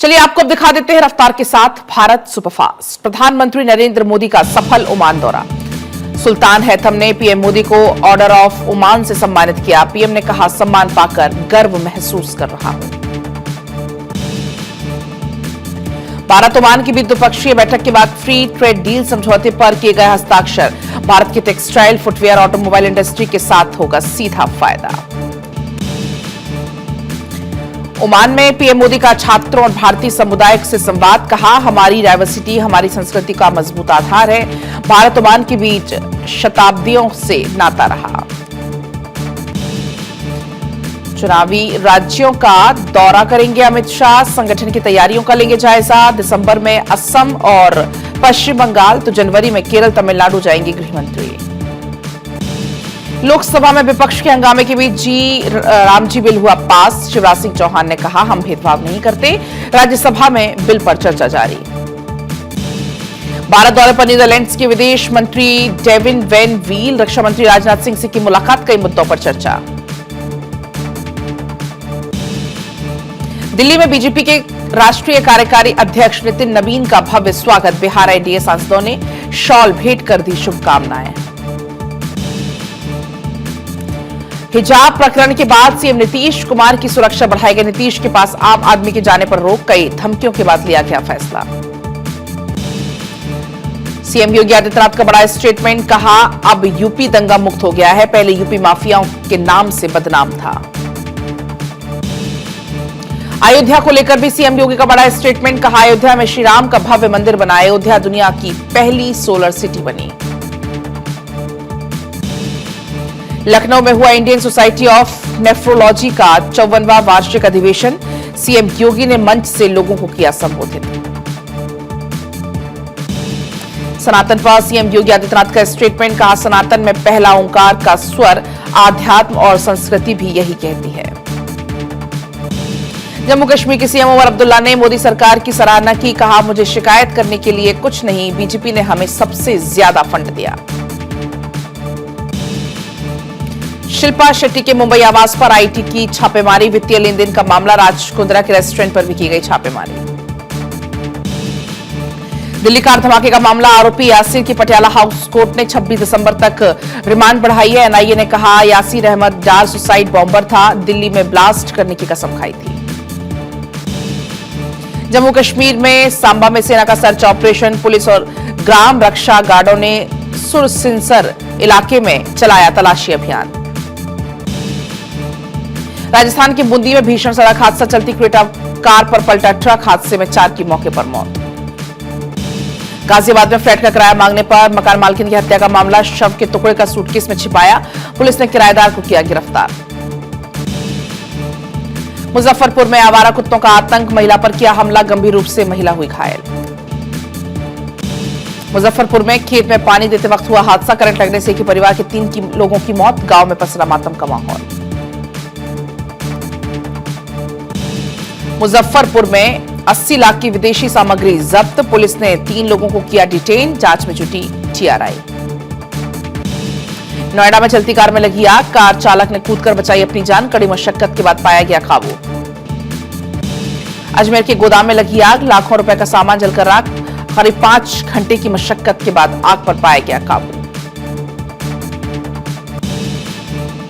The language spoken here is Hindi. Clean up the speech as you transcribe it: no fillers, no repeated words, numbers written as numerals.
चलिए आपको अब दिखा देते हैं रफ्तार के साथ भारत सुपरफास्ट। प्रधानमंत्री नरेंद्र मोदी का सफल ओमान दौरा। सुल्तान हैथम ने पीएम मोदी को ऑर्डर ऑफ ओमान से सम्मानित किया। पीएम ने कहा, सम्मान पाकर गर्व महसूस कर रहा हूं। भारत ओमान की भी द्विपक्षीय बैठक के बाद फ्री ट्रेड डील समझौते पर किए गए हस्ताक्षर। भारत की टेक्सटाइल, फुटवेयर, ऑटोमोबाइल इंडस्ट्री के साथ होगा सीधा फायदा। ओमान में पीएम मोदी का छात्रों और भारतीय समुदाय से संवाद। कहा, हमारी डायवर्सिटी हमारी संस्कृति का मजबूत आधार है। भारत ओमान के बीच शताब्दियों से नाता रहा। चुनावी राज्यों का दौरा करेंगे अमित शाह। संगठन की तैयारियों का लेंगे जायजा। दिसंबर में असम और पश्चिम बंगाल तो जनवरी में केरल, तमिलनाडु जाएंगे गृहमंत्री। लोकसभा में विपक्ष के हंगामे के बीच रामजी बिल हुआ पास। शिवराज सिंह चौहान ने कहा, हम भेदभाव नहीं करते। राज्यसभा में बिल पर चर्चा जारी। भारत दौरे पर नीदरलैंड्स के विदेश मंत्री डेविन वैन वील, रक्षा मंत्री राजनाथ सिंह से की मुलाकात। कई मुद्दों पर चर्चा। दिल्ली में बीजेपी के राष्ट्रीय कार्यकारी अध्यक्ष नितिन नवीन का भव्य स्वागत। बिहार एनडीए सांसदों ने शॉल भेंट कर दी शुभकामनाएं। हिजाब प्रकरण के बाद सीएम नीतीश कुमार की सुरक्षा बढ़ाई गई। नीतीश के पास आम आदमी के जाने पर रोक। कई धमकियों के बाद लिया गया फैसला। सीएम योगी आदित्यनाथ का बड़ा स्टेटमेंट। कहा, अब यूपी दंगा मुक्त हो गया है, पहले यूपी माफियाओं के नाम से बदनाम था। अयोध्या को लेकर भी सीएम योगी का बड़ा स्टेटमेंट। कहा, अयोध्या में श्री राम का भव्य मंदिर बना। अयोध्या दुनिया की पहली सोलर सिटी बनी। लखनऊ में हुआ इंडियन सोसाइटी ऑफ नेफ्रोलॉजी का 54वां वार्षिक अधिवेशन। सीएम योगी ने मंच से लोगों को किया संबोधित। सनातन पर सीएम योगी आदित्यनाथ का स्टेटमेंट। कहा, सनातन में पहला ओंकार का स्वर, आध्यात्म और संस्कृति भी यही कहती है। जम्मू कश्मीर के सीएम उमर अब्दुल्ला ने मोदी सरकार की सराहना की। कहा, मुझे शिकायत करने के लिए कुछ नहीं, बीजेपी ने हमें सबसे ज्यादा फंड दिया। शिल्पा शेट्टी के मुंबई आवास पर आईटी की छापेमारी। वित्तीय लेन देन का मामला। राज कुंद्रा के रेस्टोरेंट पर भी की गई छापेमारी। दिल्ली कार धमाके का मामला। आरोपी यासिर की पटियाला हाउस कोर्ट ने 26 दिसंबर तक रिमांड बढ़ाई है। एनआईए ने कहा, यासिर अहमद डार सुसाइड बॉम्बर था, दिल्ली में ब्लास्ट करने की कसम खाई थी। जम्मू कश्मीर में सांबा में सेना का सर्च ऑपरेशन। पुलिस और ग्राम रक्षा गार्डों ने सुरसिंसर इलाके में चलाया तलाशी अभियान। राजस्थान के बूंदी में भीषण सड़क हादसा। चलती क्रेटा कार पर पलटा ट्रक। हादसे में 4 की मौके पर मौत। गाजियाबाद में फ्लैट का किराया मांगने पर मकान मालकिन की हत्या का मामला। शव के टुकड़े का सूटकेस में छिपाया। पुलिस ने किराएदार को किया गिरफ्तार। मुजफ्फरपुर में आवारा कुत्तों का आतंक। महिला पर किया हमला, गंभीर रूप से महिला हुई घायल। मुजफ्फरपुर में खेत में पानी देते वक्त हुआ हादसा। करंट लगने से एक ही परिवार के 3 लोगों की मौत। गांव में पसरा मातम का माहौल। मुजफ्फरपुर में 80 लाख की विदेशी सामग्री जब्त। पुलिस ने 3 लोगों को किया डिटेन। जांच में जुटी टीआरआई। नोएडा में चलती कार में लगी आग। कार चालक ने कूदकर बचाई अपनी जान। कड़ी मशक्कत के बाद पाया गया काबू। अजमेर के गोदाम में लगी आग। लाखों रुपए का सामान जलकर राख। करीब 5 घंटे की मशक्कत के बाद आग पर पाया गया काबू।